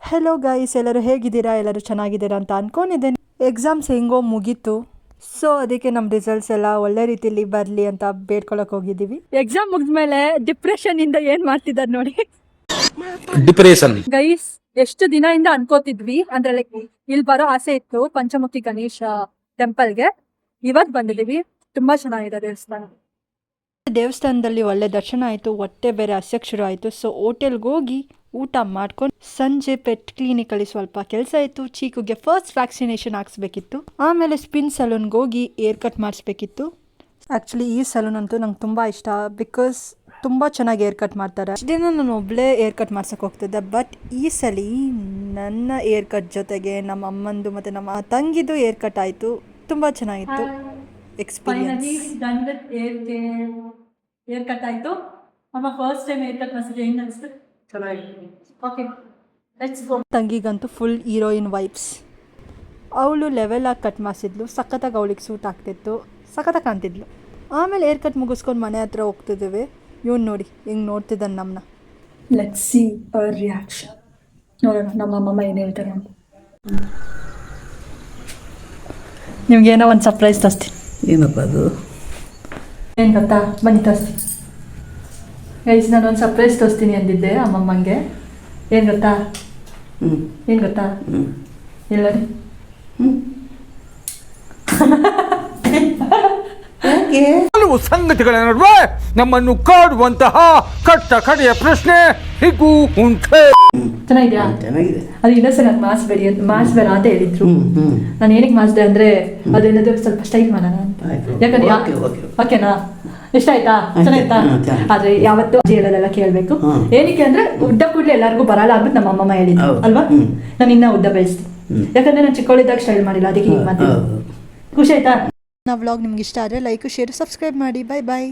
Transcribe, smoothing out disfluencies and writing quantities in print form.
Hello guys, ಎಲ್ಲರೂ ಹೇಗಿದ್ದೀರಾ? ಎಲ್ಲರೂ ಚೆನ್ನಾಗಿದ್ದೀರಾ ಅಂತ ಅಂದ್ಕೊಂಡಿದ್ದೇನೆ. ಎಕ್ಸಾಮ್ಸ್ ಹೆಂಗೋ ಮುಗೀತು, ಸೊ ಅದಕ್ಕೆ ನಮ್ಮ ರಿಸಲ್ಟ್ಸ್ ಎಲ್ಲ ಒಳ್ಳೆ ರೀತಿಯಲ್ಲಿ ಬರಲಿ ಅಂತ ಬೇಡ್ಕೊಳಕ್ಕೆ ಹೋಗಿದ್ದೀವಿ. ಎಕ್ಸಾಮ್ ಮುಗಿದ್ಮೇಲೆ ಡಿಪ್ರೆಷನ್ ಇಂದ ಏನು ಮಾಡ್ತಿದ್ದಾರೆ ನೋಡಿ ಡಿಪ್ರೆಷನ್ ಗೈಸ್. ಎಷ್ಟು ದಿನದಿಂದ ಅನ್ಕೋತಿದ್ವಿ, ಅಂದ್ರೆ ಲೈಕ್ ಇಲ್ಲಿ ಬರೋ ಆಸೆ ಇತ್ತು ಪಂಚಮುಖಿ ಗಣೇಶ ಟೆಂಪಲ್ಗೆ. ಇವತ್ತು ಬಂದಿದ್ದೀವಿ, ತುಂಬಾ ಚೆನ್ನಾಗಿದೆ ದೇವಸ್ಥಾನ. ದೇವಸ್ಥಾನದಲ್ಲಿ ಒಳ್ಳೆ ದರ್ಶನ ಆಯಿತು, ಹೊಟ್ಟೆ ಬೇರೆ ಹಸ್ಯಕ್ಕೆ ಶುರು ಆಯಿತು. ಸೊ ಹೋಟೆಲ್ಗೆ ಹೋಗಿ ಊಟ ಮಾಡ್ಕೊಂಡು ಸಂಜೆ ಪೆಟ್ ಕ್ಲಿನಿಕಲ್ಲಿ ಸ್ವಲ್ಪ ಕೆಲಸ ಇತ್ತು. ಚೀಕುಗೆ ಫಸ್ಟ್ ವ್ಯಾಕ್ಸಿನೇಷನ್ ಹಾಕ್ಸ್ಬೇಕಿತ್ತು. ಆಮೇಲೆ ಸ್ಪಿನ್ ಸಲೂನ್ಗೆ ಹೋಗಿ ಏರ್ ಕಟ್ ಮಾಡಿಸ್ಬೇಕಿತ್ತು. ಆ್ಯಕ್ಚುಲಿ ಈ ಸಲೂನ್ ಅಂತೂ ನಂಗೆ ತುಂಬ ಇಷ್ಟ, ಬಿಕಾಸ್ ತುಂಬ ಚೆನ್ನಾಗಿ ಏರ್ ಕಟ್ ಮಾಡ್ತಾರೆ. ಅಷ್ಟು ದಿನ ನಾನು ಒಬ್ಬಳೇ ಏರ್ ಕಟ್ ಮಾಡ್ಸೋಕೆ ಹೋಗ್ತಿದ್ದೆ, ಬಟ್ ಈ ಸಲ ನನ್ನ ಏರ್ ಕಟ್ ಜೊತೆಗೆ ನಮ್ಮ ಅಮ್ಮಂದು ಮತ್ತು ನಮ್ಮ ತಂಗಿದು ಏರ್ ಕಟ್ ಆಯಿತು. ತುಂಬ ಚೆನ್ನಾಗಿತ್ತು ಎಕ್ಸ್ಪೀರಿಯನ್ಸ್. ಏರ್ ಕಟ್ ಆಯಿತು. ಅಮ್ಮ ಫಸ್ಟ್ ಟೈಮ್ ಏರ್ ಕಟ್ ಮಾಡಿಸಿದ್ರೆ ಹೆಂಗೆ ಅನಿಸ್ತು? Okay, let's go. ತಂಗಿಗಂತೂ ಫುಲ್ ಹೀರೋಯಿನ್ ವೈಬ್ಸ್. ಅವಳು ಲೆವೆಲಾಗಿ ಕಟ್ ಮಾಡಿಸಿದ್ಲು, ಸಖತ್ತಾಗಿ ಅವಳಿಗೆ ಸೂಟ್ ಆಗ್ತಿತ್ತು, ಸಖತ್ತಾಗಿ ಕಾಣ್ತಿದ್ಲು. ಆಮೇಲೆ ಏರ್ ಕಟ್ ಮುಗಿಸ್ಕೊಂಡು ಮನೆ ಹತ್ರ ಹೋಗ್ತಿದ್ದೇವೆ. ಇವನು ನೋಡಿ ಹೆಂಗೆ ನೋಡ್ತಿದ್ದಾನೆ ನಮ್ಮನ್ನ. Let's see our reaction. ನೋಡೋಣ ನಮ್ಮ ಅಮ್ಮಮ್ಮ ಏನು ಹೇಳ್ತಾರೆ ಅಂತ. ನಿಮ್ಗೇನೋ ಒಂದು ಸರ್ಪ್ರೈಸ್ ತರಿಸ್ತೀನಿ. ಏನಪ್ಪ ಅದು? ಏನು ಗೊತ್ತಾ? ಬನ್ನಿ ತರಿಸ್ತೀನಿ ಗೈಸ್. ನಾನು ಒಂದು ಸರ್ಪ್ರೈಸ್ ತೋರಿಸ್ತೀನಿ ಅಂದಿದ್ದೆ ಅಮ್ಮಮ್ಮಂಗೆ. ಏನು ಗೊತ್ತಾ? ಏನು ಗೊತ್ತಾ? ಎಲ್ಲರಿ ಹಲವು ಸಂಗತಿಗಳ ನಡುವೆ ನಮ್ಮನ್ನು ಕಾಡುವಂತಹ ಕಟ್ಟ ಕಡೆಯ ಪ್ರಶ್ನೆ ಹೀಗೂ ಉಂಟೆ. ಚೆನ್ನಾಗಿದ್ಯಾ? ಚೆನ್ನಾಗಿದೆ. ಅದು ಇನ್ನೊಂದ್ಸಲ ನಾನು ಮಾಡಿಸ್ಬೇಡ ಅಂತ ಹೇಳಿದ್ರು. ನಾನು ಏನಕ್ಕೆ ಮಾಡಿಸ್ದೆ ಅಂದರೆ ಅದೇನಾದ್ರು ಸ್ವಲ್ಪ ಸ್ಟೈಲ್ ಮಾಡೋಣ ಅಂತ. ಯಾಕಂದ್ರೆ ಓಕೆನಾ? ಇಷ್ಟ ಆಯ್ತಾ? ಚೆನ್ನಾಯ್ತಾ? ಆದ್ರೆ ಯಾವತ್ತೂ ಅಜ್ಜಿ ಹೇಳೋದೆಲ್ಲ ಕೇಳಬೇಕು. ಏನಕ್ಕೆ ಅಂದ್ರೆ ಉದ್ದ ಕೂಡಲೇ ಎಲ್ಲರಿಗೂ ಬರಲ್ಲ ಆಗ್ಬಿಟ್ಟು ನಮ್ಮ ಅಮ್ಮಮ್ಮ ಹೇಳಿದ್ರು ಅಲ್ವಾ. ನಾನು ಇನ್ನ ಉದ್ದ ಬೆಳೆಸ್ತೀನಿ, ಯಾಕಂದ್ರೆ ನಾನು ಚಿಕ್ಕವಳಿದ್ದಾಗ ಸ್ಟೈಲ್ ಮಾಡಿಲ್ಲ, ಅದಕ್ಕೆ ಈಗ ಮಾತಾಡ. ಖುಷಿ ಆಯ್ತಾ? ನಾವು ವ್ಲಾಗ್ ನಿಮ್ಗೆ ಇಷ್ಟ ಆದರೆ ಲೈಕ್, ಶೇರ್, ಸಬ್ಸ್ಕ್ರೈಬ್ ಮಾಡಿ. ಬಾಯ್ ಬಾಯ್.